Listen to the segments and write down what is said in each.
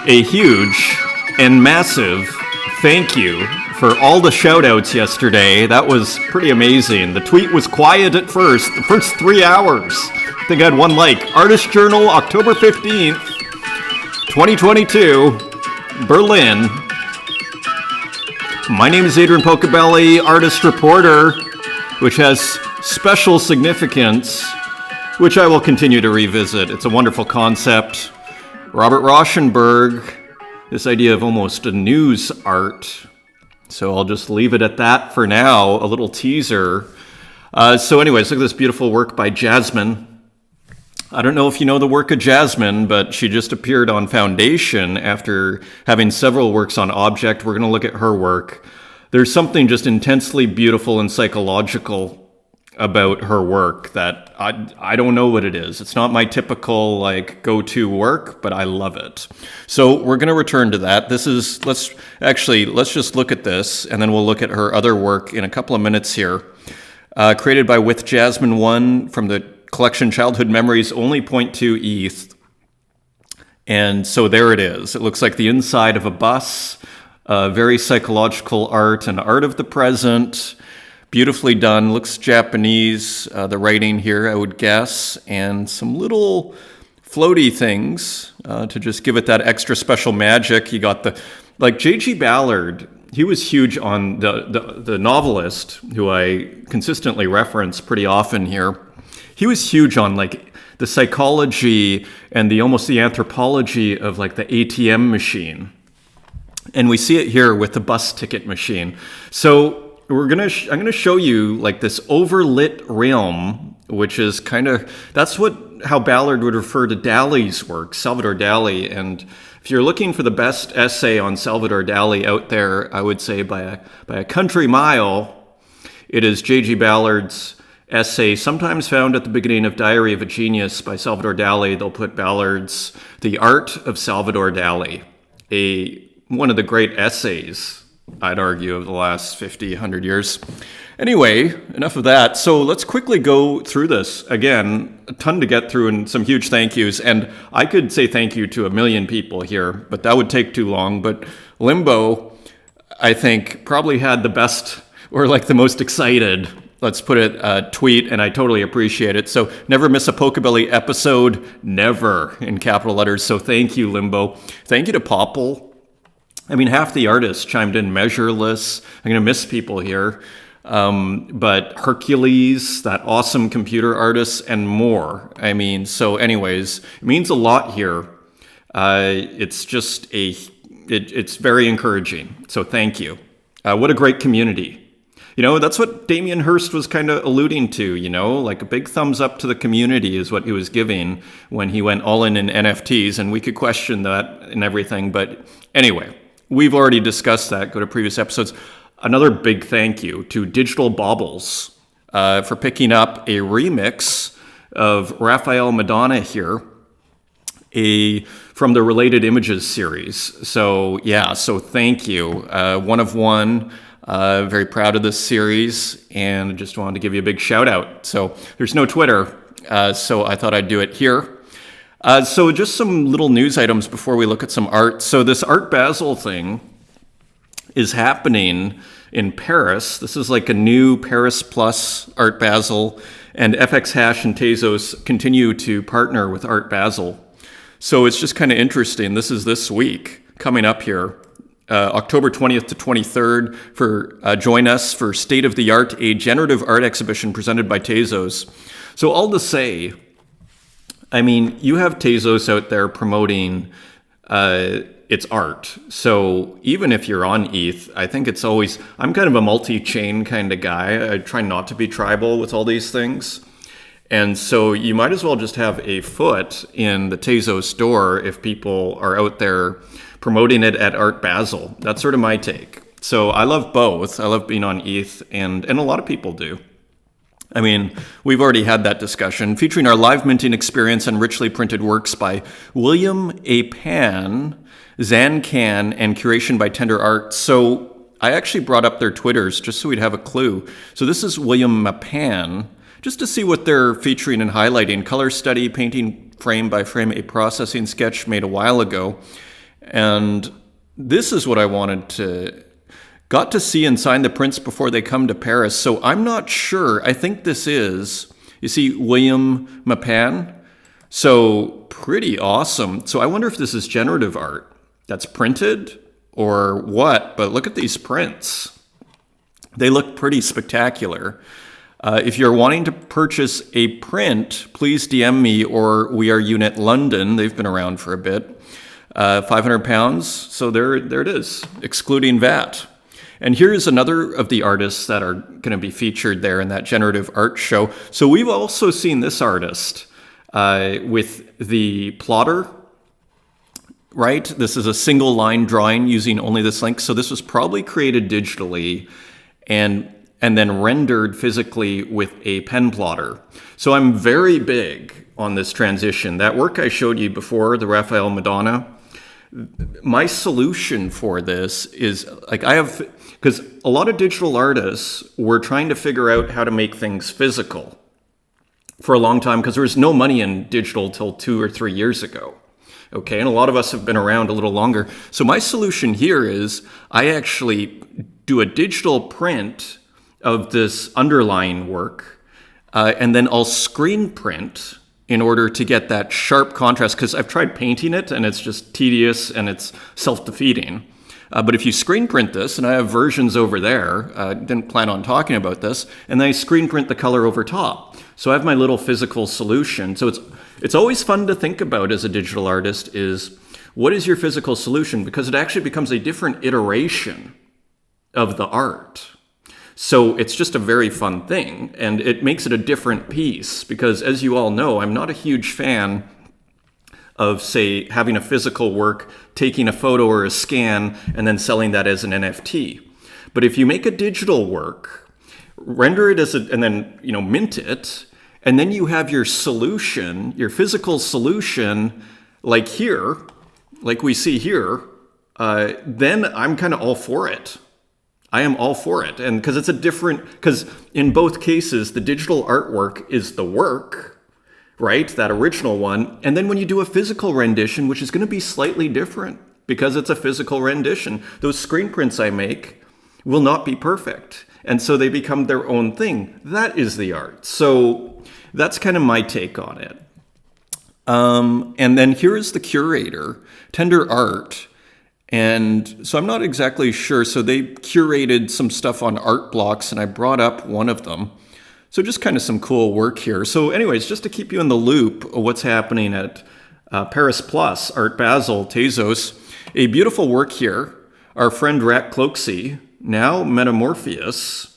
a huge and massive thank you for all the shout-outs yesterday. That was pretty amazing. The tweet was quiet at first, the first 3 hours. I think I had one like. Artist Journal, October 15th, 2022, Berlin. My name is Adrian Pocobelli, artist reporter, which has special significance, which I will continue to revisit. It's a wonderful concept. Robert Rauschenberg, this idea of almost a news art. So I'll just leave it at that for now, a little teaser. So anyways, look at this beautiful work by Jasmine. I don't know if you know the work of Jasmine, but she just appeared on Foundation after having several works on Object. We're going to look at her work. There's something just intensely beautiful and psychological about her work that I don't know what it is. It's not my typical like go-to work, but I love it. So we're going to return to that. Let's just look at this, and then we'll look at her other work in a couple of minutes here. Created by With Jasmine 1 from the collection Childhood Memories, only 0.2 ETH. And so there it is. It looks like the inside of a bus, very psychological art, and art of the present. Beautifully done, looks Japanese, the writing here, I would guess, and some little floaty things to just give it that extra special magic. You got like J.G. Ballard, he was huge on the novelist, who I consistently reference pretty often here. He was huge on like the psychology and almost the anthropology of like the ATM machine. And we see it here with the bus ticket machine. So I'm gonna show you like this overlit realm, which is that's how Ballard would refer to Dali's work, Salvador Dali. And if you're looking for the best essay on Salvador Dali out there, I would say by a country mile, it is J.G. Ballard's essay, sometimes found at the beginning of Diary of a Genius by Salvador Dali. They'll put Ballard's The Art of Salvador Dali, one of the great essays, I'd argue, of the last 50, 100 years. Anyway, enough of that. So let's quickly go through this. Again, a ton to get through and some huge thank yous. And I could say thank you to a million people here, but that would take too long. But Limbo, I think, probably had the best, or like the most excited, let's put it, tweet, and I totally appreciate it. So never miss a Pocobelli episode, never, in capital letters. So thank you, Limbo. Thank you to Popple. I mean, half the artists chimed in. Measureless. I'm going to miss people here. But Hercules, that awesome computer artist, and more. I mean, so anyways, it means a lot here. It's just it's very encouraging. So thank you. What a great community. You know, that's what Damien Hirst was kind of alluding to, you know, like a big thumbs up to the community is what he was giving when he went all in NFTs. And we could question that and everything. But anyway, we've already discussed that. Go to previous episodes. Another big thank you to Digital Baubles for picking up a remix of Raphael Madonna here, from the Related Images series. So yeah, so thank you. One of one. Very proud of this series, and just wanted to give you a big shout out. So there's no Twitter, so I thought I'd do it here. So just some little news items before we look at some art. So this Art Basel thing is happening in Paris. This is like a new Paris Plus Art Basel, and FX Hash and Tezos continue to partner with Art Basel. So it's just kind of interesting. This is this week coming up here. October 20th to 23rd for join us for State of the Art, a generative art exhibition presented by Tezos. So all to say, I mean, you have Tezos out there promoting its art. So even if you're on ETH, I think it's always, I'm kind of a multi-chain kind of guy. I try not to be tribal with all these things. And so you might as well just have a foot in the Tezos store if people are out there promoting it at Art Basel. That's sort of my take. So I love both. I love being on ETH, and a lot of people do. I mean, we've already had that discussion, featuring our live minting experience and richly printed works by William A. Pan, Zancan, and curation by Tender Art. So I actually brought up their Twitters just so we'd have a clue. So this is William Pan, just to see what they're featuring and highlighting. Color study, painting frame by frame, a processing sketch made a while ago. And this is what I got to see and sign the prints before they come to Paris. So I'm not sure. I think this is, you see, William Mapan. So pretty awesome. So I wonder if this is generative art that's printed or what, but look at these prints. They look pretty spectacular. If you're wanting to purchase a print, please DM me or We Are Unit London. They've been around for a bit. £500. So there it is, excluding VAT. And here's another of the artists that are going to be featured there in that generative art show. So we've also seen this artist with the plotter, right? This is a single line drawing using only this link. So this was probably created digitally and then rendered physically with a pen plotter. So I'm very big on this transition. That work I showed you before, the Raphael Madonna, my solution for this is like because a lot of digital artists were trying to figure out how to make things physical for a long time because there was no money in digital till 2 or 3 years ago. Okay, and a lot of us have been around a little longer. So my solution here is I actually do a digital print of this underlying work, and then I'll screen print in order to get that sharp contrast, because I've tried painting it and it's just tedious and it's self-defeating. But if you screen print this, and I have versions over there, didn't plan on talking about this, and then I screen print the color over top. So I have my little physical solution. So it's always fun to think about as a digital artist is, what is your physical solution? Because it actually becomes a different iteration of the art. So it's just a very fun thing, and it makes it a different piece because, as you all know, I'm not a huge fan of, say, having a physical work, taking a photo or a scan, and then selling that as an NFT. But if you make a digital work, render it and then, mint it, and then you have your solution, your physical solution, like here, like we see here, then I'm kind of all for it. I am all for it. And because in both cases, the digital artwork is the work, right? That original one. And then when you do a physical rendition, which is going to be slightly different because it's a physical rendition, those screen prints I make will not be perfect. And so they become their own thing. That is the art. So that's kind of my take on it. And then here is the curator, Tender Art. And so I'm not exactly sure. So they curated some stuff on art blocks, and I brought up one of them. So just kind of some cool work here. So anyways, just to keep you in the loop of what's happening at Paris Plus, Art Basel, Tezos, a beautiful work here. Our friend Rat Cloaksy, now Metamorpheus,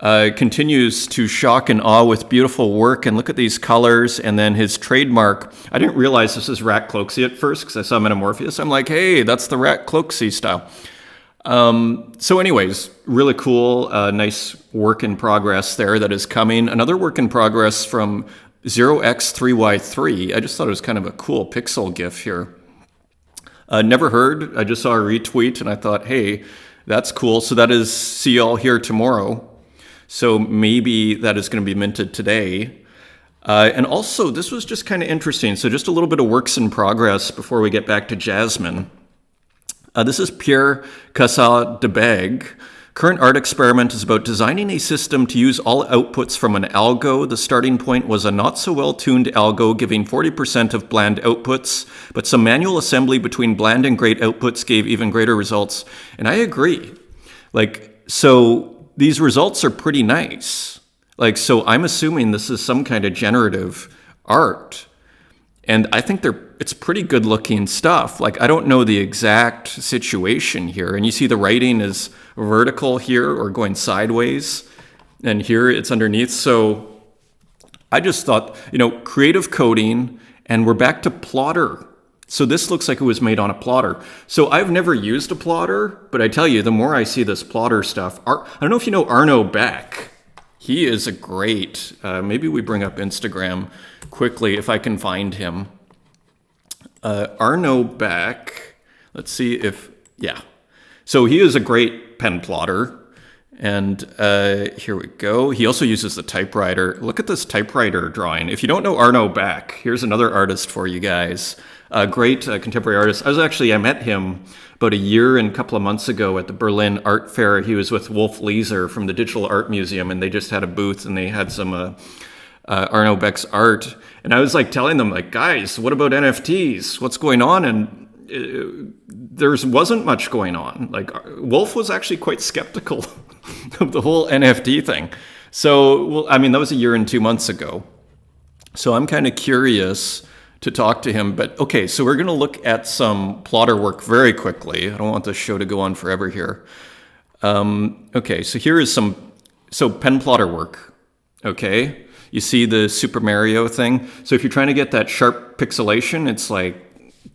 continues to shock and awe with beautiful work. And look at these colors. And then his trademark. I didn't realize this is Rat Cloaksy at first because I saw Metamorpheus. I'm like, hey, that's the Rat Cloaksy style. So anyways, really cool, nice work in progress there that is coming. Another work in progress from 0x3y3. I just thought it was kind of a cool pixel GIF here. Never heard. I just saw a retweet and I thought, hey, that's cool. So that is see y'all here tomorrow. So maybe that is going to be minted today. And also, this was just kind of interesting. So just a little bit of works in progress before we get back to Jasmine. This is Pierre Cassat de Bègue. Current art experiment is about designing a system to use all outputs from an algo. The starting point was a not so well-tuned algo giving 40% of bland outputs, but some manual assembly between bland and great outputs gave even greater results. And I agree. So these results are pretty nice. So I'm assuming this is some kind of generative art. And I think it's pretty good looking stuff. I don't know the exact situation here. And you see the writing is vertical here or going sideways. And here it's underneath. So I just thought, creative coding, and we're back to plotter. So this looks like it was made on a plotter. So I've never used a plotter, but I tell you, the more I see this plotter stuff, I don't know if you know Arno Beck. He is a great, maybe we bring up Instagram quickly if I can find him. Arno Beck, let's see if, yeah. So he is a great pen plotter. And here we go. He also uses the typewriter. Look at this typewriter drawing. If you don't know Arno Beck, here's another artist for you guys. A great contemporary artist. I met him about a year and a couple of months ago at the Berlin Art Fair. He was with Wolf Lieser from the Digital Art Museum, and they just had a booth, and they had some Arno Beck's art. And I was like telling them, like, guys, what about NFTs? What's going on? And there wasn't much going on. Like, Wolf was actually quite skeptical of the whole NFT thing. So, well, I mean, that was a year and 2 months ago. So I'm kind of curious to talk to him. But okay, so we're going to look at some plotter work very quickly. I don't want this show to go on forever here. Okay, so here is so pen plotter work. Okay, you see the Super Mario thing? So if you're trying to get that sharp pixelation, it's like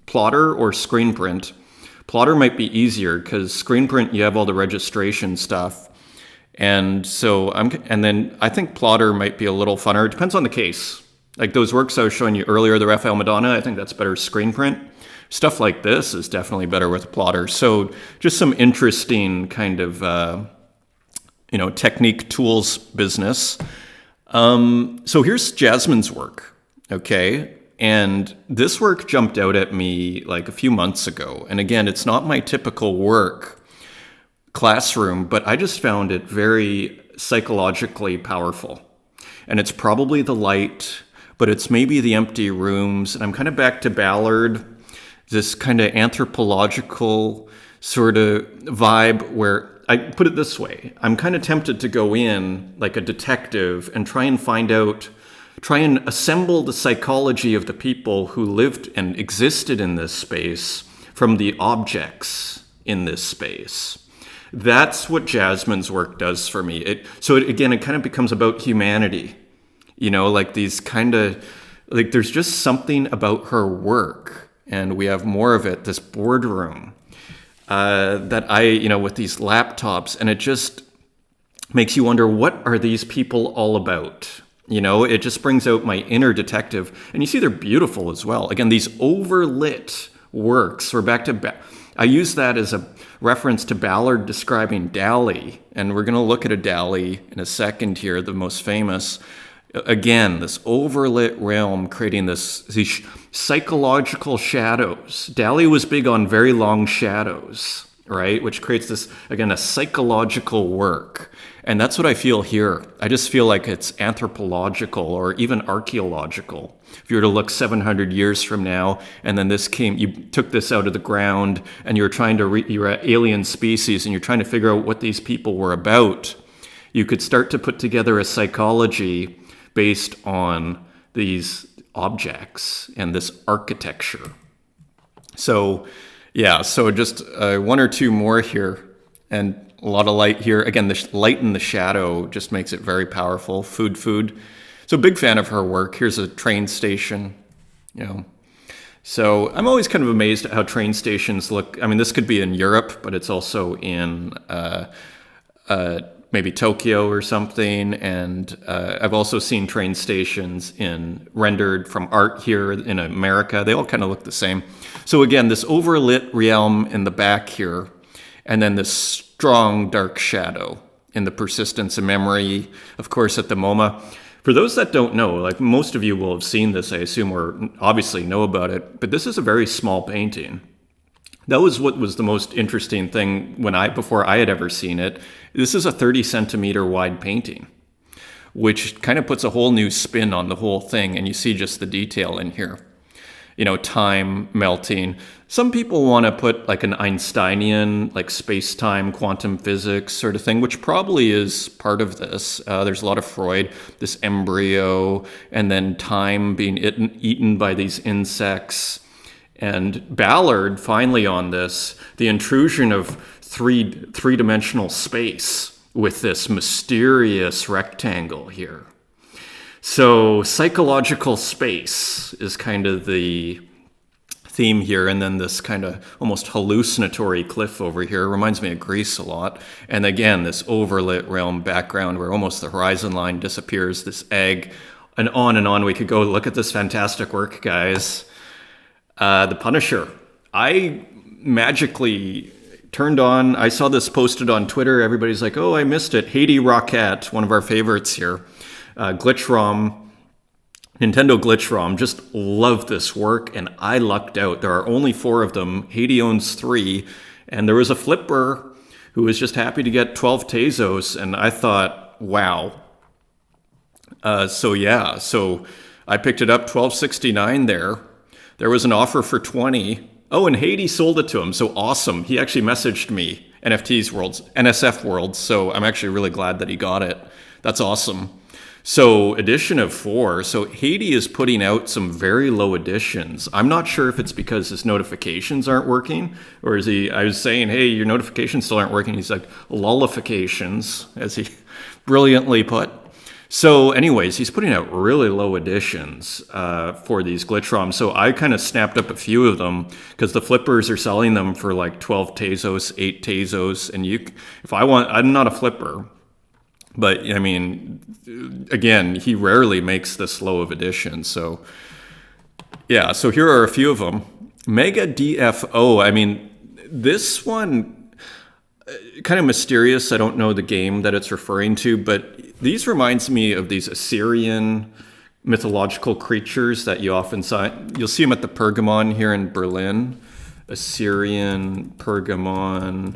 plotter or screen print. Plotter might be easier because screen print, you have all the registration stuff. And so then I think plotter might be a little funner. It depends on the case. Like those works I was showing you earlier, the Raphael Madonna, I think that's better screen print. Stuff like this is definitely better with plotter. So just some interesting kind of, technique tools business. So here's Jasmine's work, okay? And this work jumped out at me like a few months ago. And again, it's not my typical work classroom, but I just found it very psychologically powerful. And it's probably the light, but it's maybe the empty rooms. And I'm kind of back to Ballard, this kind of anthropological sort of vibe where I put it this way. I'm kind of tempted to go in like a detective and try and assemble the psychology of the people who lived and existed in this space from the objects in this space. That's what Jasmine's work does for me. It kind of becomes about humanity. Like these kind of, like there's just something about her work, and we have more of it, this boardroom, with these laptops, and it just makes you wonder, what are these people all about? It just brings out my inner detective. And you see they're beautiful as well. Again, these overlit works. We're back to, I use that as a reference to Ballard describing Dali. And we're going to look at a Dali in a second here, the most famous. Again, this overlit realm creating these psychological shadows. Dali was big on very long shadows, right? Which creates this, again, a psychological work. And that's what I feel here. I just feel like it's anthropological or even archaeological. If you were to look 700 years from now, and then you took this out of the ground, and you're trying to, you're an alien species, and you're trying to figure out what these people were about, you could start to put together a psychology based on these objects and this architecture. So, yeah, so just one or two more here, and a lot of light here. Again, the light in the shadow just makes it very powerful. Food. So big fan of her work. Here's a train station, So I'm always kind of amazed at how train stations look. I mean, this could be in Europe, but it's also in maybe Tokyo or something. And I've also seen train stations rendered from art here in America. They all kind of look the same. So again, this overlit realm in the back here, and then this strong dark shadow in the persistence of memory, of course, at the MoMA. For those that don't know, like most of you will have seen this, I assume, or obviously know about it, but this is a very small painting. That was what was the most interesting thing before I had ever seen it. This is a 30 centimeter wide painting, which kind of puts a whole new spin on the whole thing, and you see just the detail in here. Time melting. Some people want to put like an Einsteinian, like space-time, quantum physics sort of thing, which probably is part of this. There's a lot of Freud, this embryo, and then time being eaten by these insects. And Ballard, finally on this, the intrusion of three-dimensional space with this mysterious rectangle here. So psychological space is kind of the theme here, and then this kind of almost hallucinatory cliff over here reminds me of Greece a lot. And again, this overlit realm background where almost the horizon line disappears, this egg, and on we could go. Look at this fantastic work, guys. The Punisher. I magically turned on, I saw this posted on Twitter. Everybody's like, oh, I missed it. Haiti Rocket, one of our favorites here. Glitch ROM, Nintendo Glitch ROM. Just love this work, and I lucked out. There are only 4 of them. Haiti owns 3, and there was a flipper who was just happy to get 12 Tezos, and I thought, wow. So I picked it up, $12.69 there. There was an offer for 20. Oh, and Haiti sold it to him, so awesome. He actually messaged me, NSF World, so I'm actually really glad that he got it. That's awesome. So edition of 4. So Haiti is putting out some very low editions. I'm not sure if it's because his notifications aren't working, or is he, I was saying, hey, your notifications still aren't working. He's like, lullifications, as he brilliantly put. So anyways, he's putting out really low editions for these glitch ROMs. So I kind of snapped up a few of them because the flippers are selling them for like 12 Tezos, 8 Tezos. And I'm not a flipper. But, I mean, again, he rarely makes this low of editions. So, yeah, so here are a few of them. Mega DFO, I mean, this one, kind of mysterious. I don't know the game that it's referring to, but these reminds me of these Assyrian mythological creatures that you often saw. You'll see them at the Pergamon here in Berlin. Assyrian, Pergamon,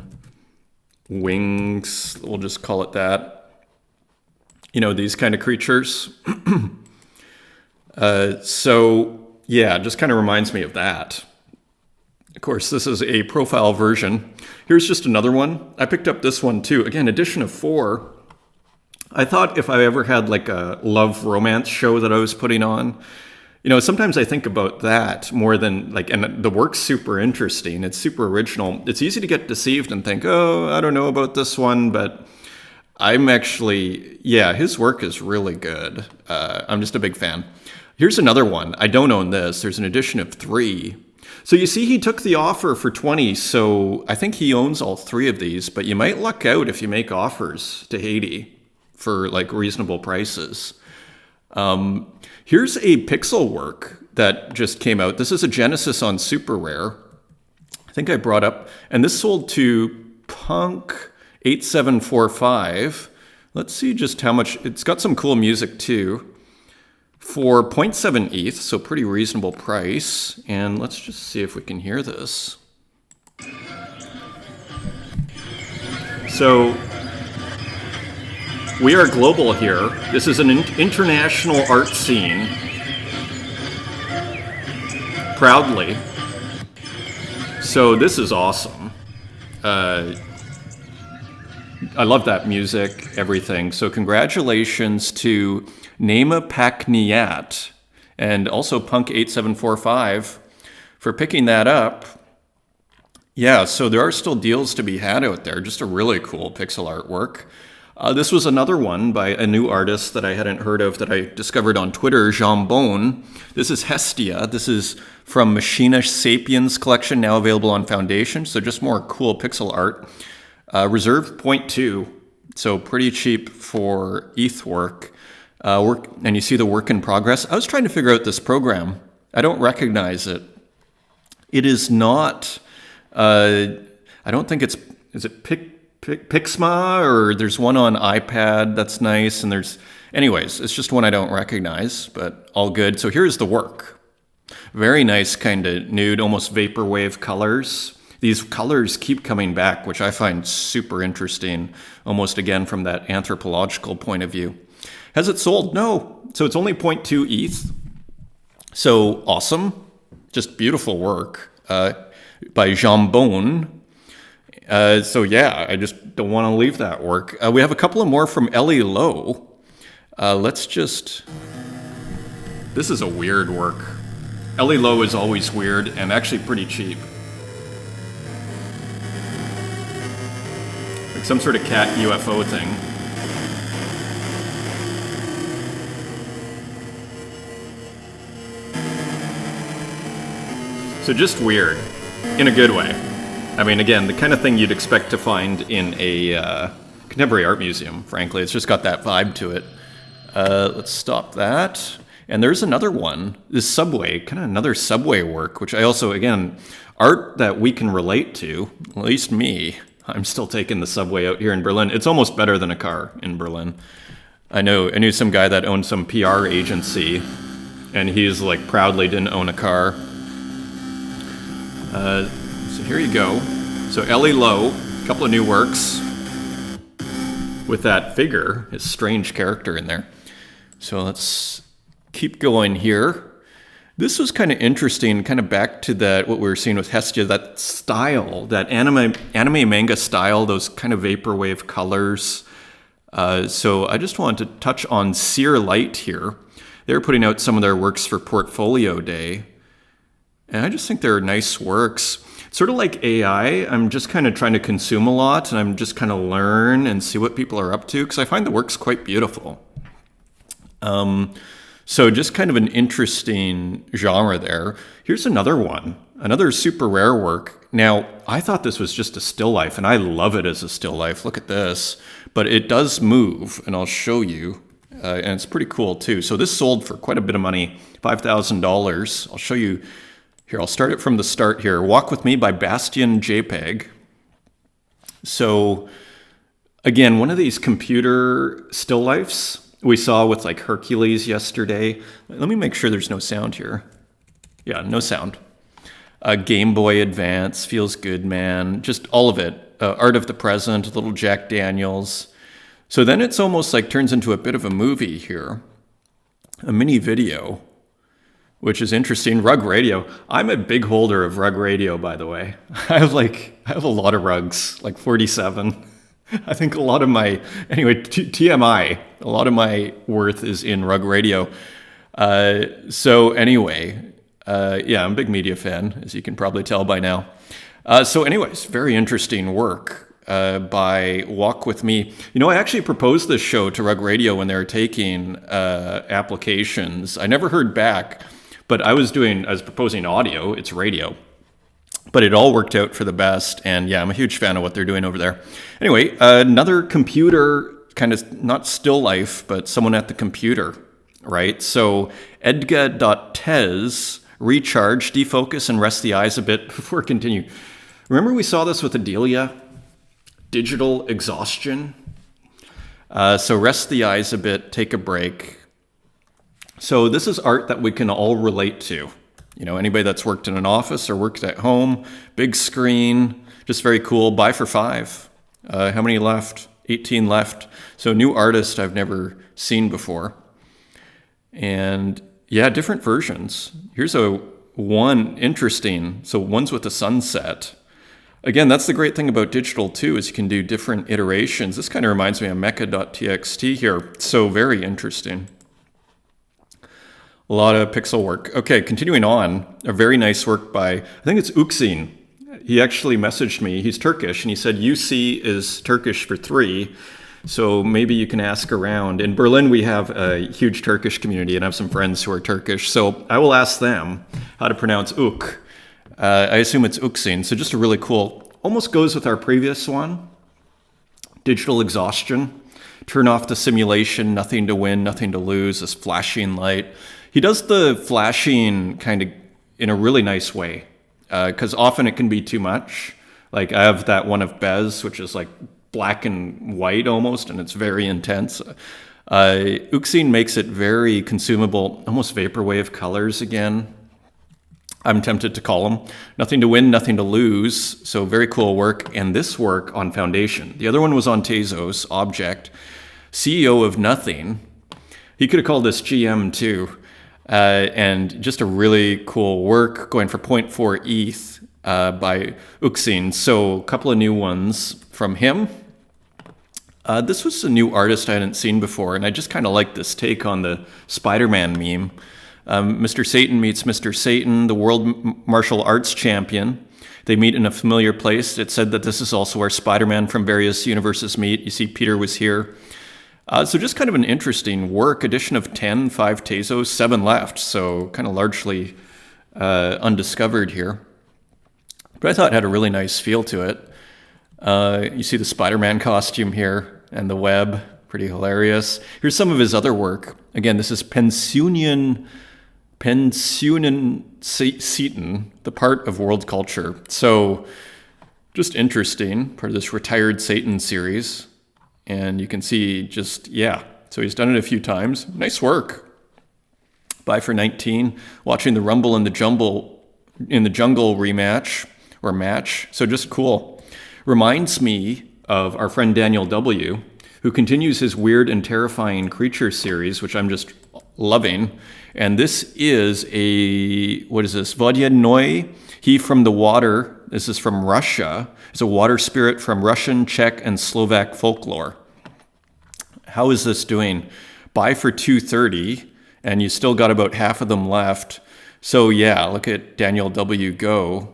wings, we'll just call it that. You know, these kind of creatures. So, yeah, just kind of reminds me of that. Of course, this is a profile version. Here's just another one. I picked up this one, too. Again, edition of 4. I thought if I ever had, like, a love romance show that I was putting on, you know, sometimes I think about that more than, like, and the work's super interesting. It's super original. It's easy to get deceived and think, oh, I don't know about this one, but I'm actually, yeah, his work is really good. I'm just a big fan. Here's another one. I don't own this. There's an edition of 3. So you see, he took the offer for 20, so I think he owns all 3 of these, but you might luck out if you make offers to Haiti for like reasonable prices. Here's a pixel work that just came out. This is a Genesis on Super Rare. I think I brought up, and this sold to Punk 8745. Let's see just how much. It's got some cool music too. For 0.7 ETH, so pretty reasonable price. And let's just see if we can hear this. So we are global here. This is an international art scene. Proudly. So this is awesome. I love that music, everything. So congratulations to Nema Pakniat and also Punk8745 for picking that up. Yeah, so there are still deals to be had out there. Just a really cool pixel artwork. This was another one by a new artist that I hadn't heard of that I discovered on Twitter, Jambon. This is Hestia. This is from Machina Sapiens collection, now available on Foundation. So just more cool pixel art. Reserve 0.2, so pretty cheap for ETH work. And you see the work in progress. I was trying to figure out this program. I don't recognize it. It is not, I don't think is it Pixma, or there's one on iPad that's nice, and anyways, it's just one I don't recognize, but all good. So here's the work. Very nice kind of nude, almost vaporwave colors. These colors keep coming back, which I find super interesting, almost again from that anthropological point of view. Has it sold? No. So it's only 0.2 ETH. So awesome. Just beautiful work by Jambon. So yeah, I just don't want to leave that work. We have a couple of more from Ellie Lowe. This is a weird work. Ellie Lowe is always weird and actually pretty cheap. Like some sort of cat UFO thing. So just weird, in a good way. I mean, again, the kind of thing you'd expect to find in a contemporary art museum, frankly. It's just got that vibe to it. Let's stop that. And there's another one, this subway, kind of another subway work, which I also, again, art that we can relate to, at least me. I'm still taking the subway out here in Berlin. It's almost better than a car in Berlin. I knew some guy that owned some PR agency, and he's like proudly didn't own a car. So here you go. So Ellie Lowe, a couple of new works with that figure, his strange character in there. So let's keep going here. This was kind of interesting, kind of back to that what we were seeing with Hestia, that style, that anime manga style, those kind of vaporwave colors. So I just wanted to touch on Sear Light here. They're putting out some of their works for Portfolio Day. And I just think they're nice works. Sort of like AI, I'm just kind of trying to consume a lot, and I'm just kind of learn and see what people are up to, because I find the work's quite beautiful. So just kind of an interesting genre there. Here's another one, another super rare work. Now, I thought this was just a still life, and I love it as a still life. Look at this. But it does move, and I'll show you. And it's pretty cool, too. So this sold for quite a bit of money, $5,000. I'll show you. Here, I'll start it from the start here. Walk With Me by Bastian JPEG. So, again, one of these computer still lifes we saw with like Hercules yesterday. Let me make sure there's no sound here. Yeah, no sound. Game Boy Advance, Feels Good Man, just all of it. Art of the Present, Little Jack Daniels. So then it's almost like turns into a bit of a movie here. A mini video, which is interesting. Rug Radio. I'm a big holder of Rug Radio, by the way. I have a lot of rugs, like 47. I think a lot of my, anyway, TMI, a lot of my worth is in Rug Radio. So anyway, yeah, I'm a big media fan, as you can probably tell by now. So anyways, very interesting work by Walk With Me. You know, I actually proposed this show to Rug Radio when they were taking applications. I never heard back, but I was proposing audio. It's radio. But it all worked out for the best. And yeah, I'm a huge fan of what they're doing over there. Anyway, another computer, kind of not still life, but someone at the computer, right? So Edga.Tez, recharge, defocus, and rest the eyes a bit before we continue. Remember we saw this with Adelia? Digital exhaustion. So rest the eyes a bit, take a break. So this is art that we can all relate to. You know, anybody that's worked in an office or worked at home, big screen, just very cool. Buy for $5. How many left? 18 left. So new artist I've never seen before. And yeah, different versions. Here's one interesting. So one's with a sunset. Again, that's the great thing about digital too, is you can do different iterations. This kind of reminds me of mecha.txt here. So very interesting. A lot of pixel work. Okay, continuing on, a very nice work by, I think it's Uksin. He actually messaged me. He's Turkish, and he said UC is Turkish for 3, so maybe you can ask around. In Berlin, we have a huge Turkish community, and I have some friends who are Turkish, so I will ask them how to pronounce Uk. I assume it's Uksin, so just a really cool, almost goes with our previous one. Digital exhaustion. Turn off the simulation, nothing to win, nothing to lose, this flashing light. He does the flashing kind of in a really nice way, because often it can be too much. Like I have that one of Bez, which is like black and white almost, and it's very intense. Uksin makes it very consumable, almost vaporwave colors again. I'm tempted to call them. Nothing to win, nothing to lose. So very cool work. And this work on Foundation. The other one was on Tezos, Object. CEO of Nothing. He could have called this GM too. And just a really cool work going for 0.4 ETH by Uksin. So a couple of new ones from him. This was a new artist I hadn't seen before, and I just kind of like this take on the Spider-Man meme. Mr. Satan meets Mr. Satan, the world martial arts champion. They meet in a familiar place. It said that this is also where Spider-Man from various universes meet. You see Peter was here. So just kind of an interesting work. Edition of 10, 5 Tezos, 7 left. So kind of largely undiscovered here. But I thought it had a really nice feel to it. You see the Spider-Man costume here and the web. Pretty hilarious. Here's some of his other work. Again, this is Pensionen the part of world culture. So just interesting, part of this Retired Satan series. And you can see so he's done it a few times. Nice work. Bye for 19. Watching the Rumble in the Jungle rematch or match. So just cool. Reminds me of our friend Daniel W., who continues his weird and terrifying creature series, which I'm just loving. And this is Vodyanoi, he from the water. This is from Russia. It's a water spirit from Russian, Czech, and Slovak folklore. How is this doing? Buy for 230, and you still got about half of them left. So yeah, look at Daniel W. go.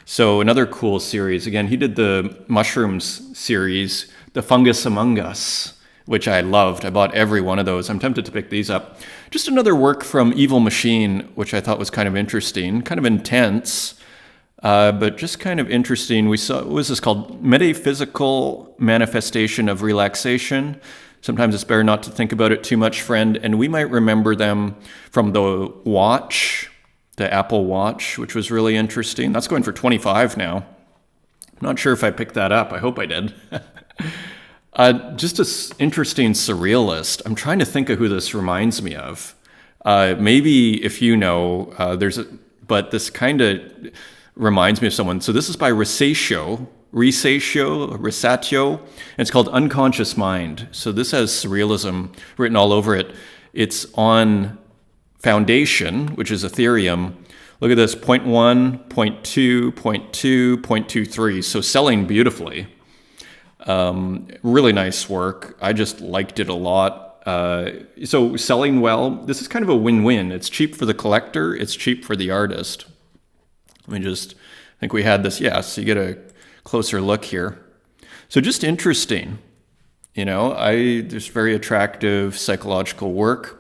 So another cool series. Again, he did the mushrooms series, The Fungus Among Us, which I loved. I bought every one of those. I'm tempted to pick these up. Just another work from Evil Machine, which I thought was kind of interesting, kind of intense, but just kind of interesting. We saw, what was this called? Metaphysical Manifestation of Relaxation. Sometimes it's better not to think about it too much, friend. And we might remember them from the watch, the Apple Watch, which was really interesting. That's going for $25 now. I'm not sure if I picked that up. I hope I did. Just an interesting surrealist. I'm trying to think of who this reminds me of. Maybe if you know, but this kind of reminds me of someone. So this is by Resatio, and it's called Unconscious Mind. So this has surrealism written all over it. It's on Foundation, which is Ethereum. Look at this, 0.1, 0.2, 0.2, 0.23. So selling beautifully. Really nice work. I just liked it a lot. So selling well. This is kind of a win-win. It's cheap for the collector. It's cheap for the artist. I think we had this. Yeah, so you get a closer look here. So just interesting. There's very attractive psychological work.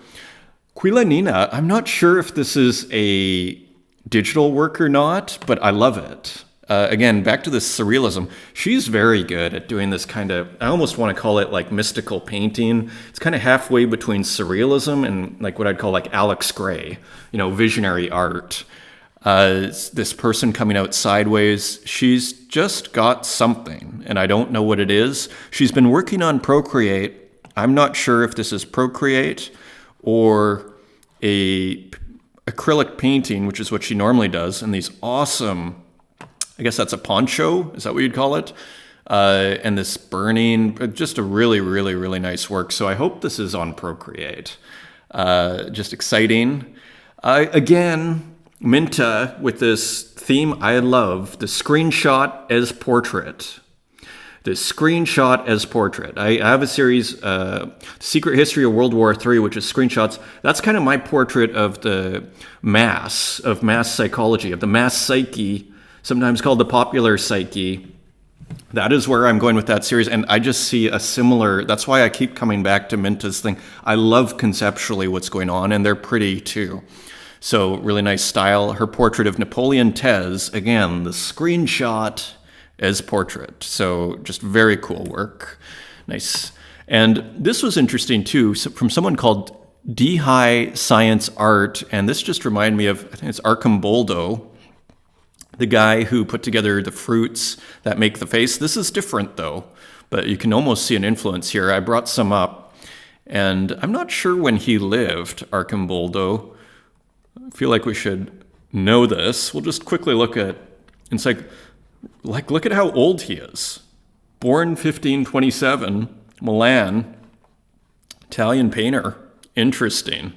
Quilanina, I'm not sure if this is a digital work or not, but I love it. Again, back to this surrealism. She's very good at doing this kind of, I almost want to call it like mystical painting. It's kind of halfway between surrealism and like what I'd call like Alex Gray, visionary art. This person coming out sideways, she's just got something, and I don't know what it is. She's been working on Procreate. I'm not sure if this is Procreate or a acrylic painting, which is what she normally does, and these awesome, I guess that's a poncho, is that what you'd call it? And this burning, just a really, really, really nice work. So I hope this is on Procreate. Just exciting. Again, Minta with this theme I love, the screenshot as portrait. The screenshot as portrait. I have a series, Secret History of World War III, which is screenshots. That's kind of my portrait of the mass psychology, of the mass psyche, sometimes called the popular psyche. That is where I'm going with that series. And I just see a similar, that's why I keep coming back to Minta's thing. I love conceptually what's going on, and they're pretty too. So really nice style. Her portrait of Napoleon Tez, again, the screenshot as portrait. So just very cool work. Nice. And this was interesting too, from someone called D-High Science Art. And this just reminded me of, I think it's Arcamboldo, the guy who put together the fruits that make the face. This is different though, but you can almost see an influence here. I brought some up, and I'm not sure when he lived, Arcamboldo. I feel like we should know this. We'll just quickly look at, it's like look at how old he is. Born 1527, Milan, Italian painter. Interesting.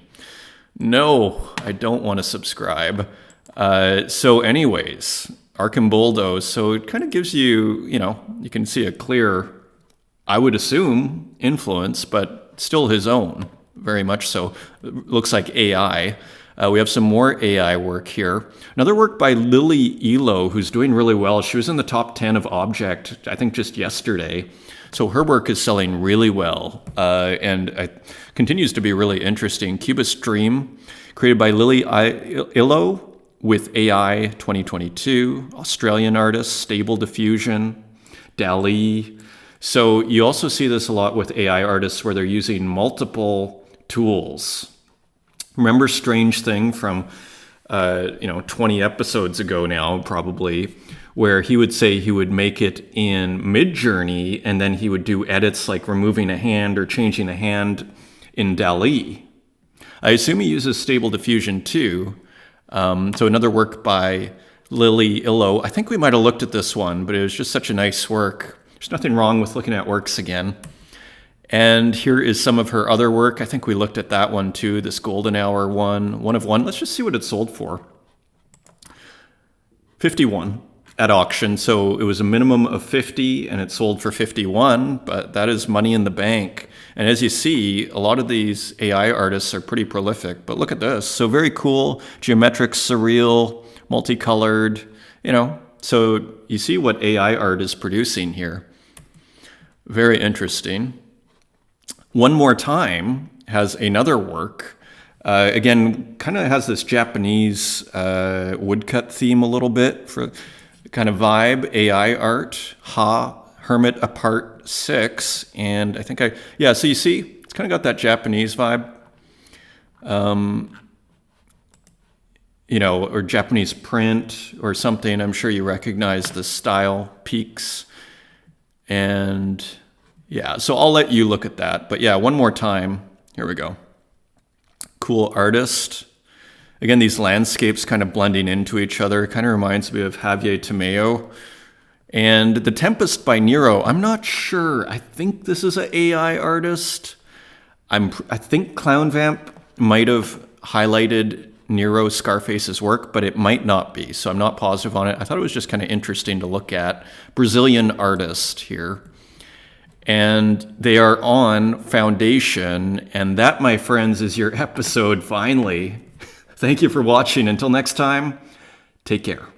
No, I don't want to subscribe. So anyways, Arcamboldo, so it kind of gives you, you can see a clear, I would assume, influence, but still his own, very much so. It looks like AI. We have some more AI work here. Another work by Lily Elo, who's doing really well. She was in the top 10 of Object, I think just yesterday. So her work is selling really well, and continues to be really interesting. Cubist Dream, created by Lily Elo, with AI 2022, Australian artists, Stable Diffusion, Dali. So you also see this a lot with AI artists where they're using multiple tools. Remember Strange Thing from 20 episodes ago now, probably, where he would say he would make it in Midjourney and then he would do edits like removing a hand or changing a hand in DALL-E. I assume he uses Stable Diffusion too. So another work by Lily Illo. I think we might have looked at this one, but it was just such a nice work. There's nothing wrong with looking at works again. And here is some of her other work. I think we looked at that one too, this Golden Hour one of one. Let's just see what it sold for. 51 at auction. So it was a minimum of 50 and it sold for 51, but that is money in the bank. And as you see, a lot of these AI artists are pretty prolific, but look at this. So very cool, geometric, surreal, multicolored, so you see what AI art is producing here. Very interesting. One More Time has another work. Again, kind of has this Japanese woodcut theme a little bit for kind of vibe, AI art, Hermit Apart 6. And I think so you see, it's kind of got that Japanese vibe. Or Japanese print or something. I'm sure you recognize the style, peaks. And yeah, so I'll let you look at that. But yeah, One More Time. Here we go. Cool artist. Again, these landscapes kind of blending into each other. Kind of reminds me of Javier Tomeo. And The Tempest by Nero. I'm not sure. I think this is an AI artist. I think Clown Vamp might have highlighted Nero Scarface's work, but it might not be. So I'm not positive on it. I thought it was just kind of interesting to look at. Brazilian artist here. And they are on Foundation. And that, my friends, is your episode finally. Thank you for watching. Until next time, take care.